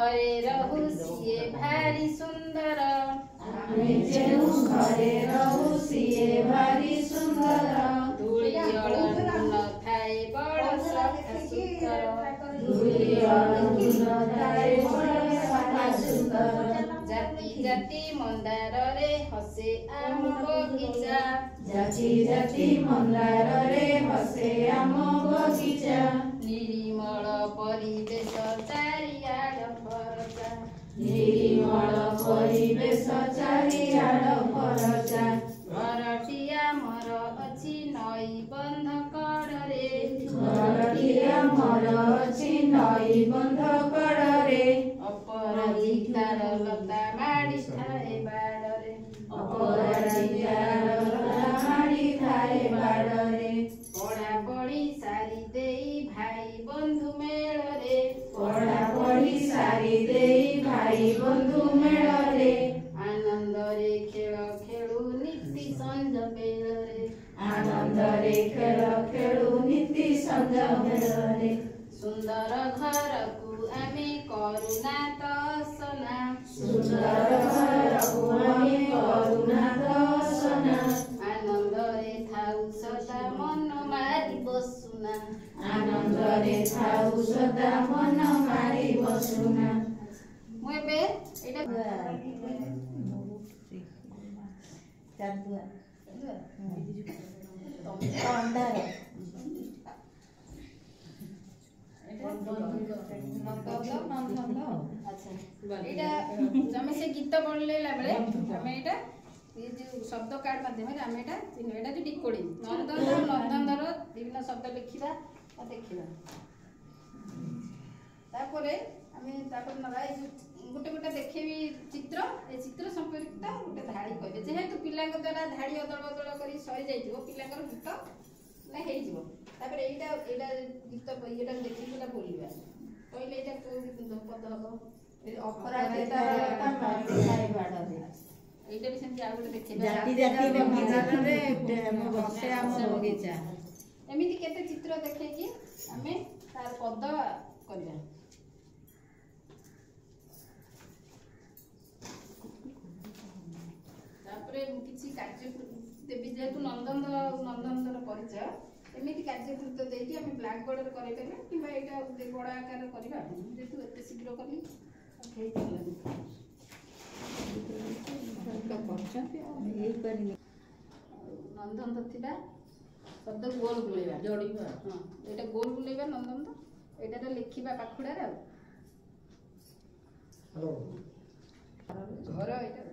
घरे रहु सिए भारी सुंदर आमे जेउ घरे रहु सिए भारी सुंदर धूली अळन थाए बड़ सखा सुंदर धूली अळन थाए बड़ सखा सुंदर जाति जाति मंदार रे हसे आम बगीचा जाति जाति मंदार रे हसे आम बगीचा निर्मल परिवेश चारिआड फरचा निर्मल परिवेश चारिआड फरचा घरटी आमर अछि नई बंध कड़रे घरटी आमर अछि नई बंध कड़रे अपराजितार लता माडी थाए बाडरे अपराजितार लता माडी थाए बाडरे पढ़ापढ़ी सारी देई भाई बंधु मेଳରେ पढ़ापढ़ी सारी देई भाई बंधु मेଳରେ आनंदरे खेल खेलु नीति संज बेଳରେ आनंदरे खेल खेलु नीति संज बेଳରେ सुंदर घरकु आमे करुणा दर्शना सुंदर घरकु आमे करुणा दर्शना आनंदरे थाउ सदा मन मारी बसुना आनंदरे थाउ सदा मन मारी बसुना मु एबे एटा चांदुआ अंडार जमे से गीत बोलेला बेले हमें एटा ये जो शब्द कार्ड माध्यम हमें एटा एटा जो डिकोडिंग नंदनर विभिन्न शब्द लिखिबा आ देखिबा तापरे आमे तापर नबा गोटे गोटे देखेबी चित्र ए चित्र संपर्कित गोटे धाड़ी कहबे जेहेतु पिलांक द्वारा धाड़ी अदल बदल करी सही जाइतिबो पिलांकर गीत ना हेइ जिवो तापर एटा गीत एटा देखिबा बोलिबा कहले एटा को पद हबो अपराजितार लता माडी थाए बाडरे एटा भी सेमति आ गोटे देखिबा जाति जाति मंदार रे हसे आम बगीचा एमिति केते चित्र देखे कि हमें तार पद करबा तापरे किछि कार्य देबी जेतु नंदनर परिचय एमिति कार्यकृत देकी हमें ब्लैक बोर्ड रे करे करबे किबा एटा बड़ आकार करबा जेतु एते शीघ्र करली हेइ तला नंदन तो थिबा शब्द गोल बुलेबा जोड़ीबा हां एटा गोल बुलेबा नंदन तो एटा लिखिबा पाखुडा रे हेलो घर एटा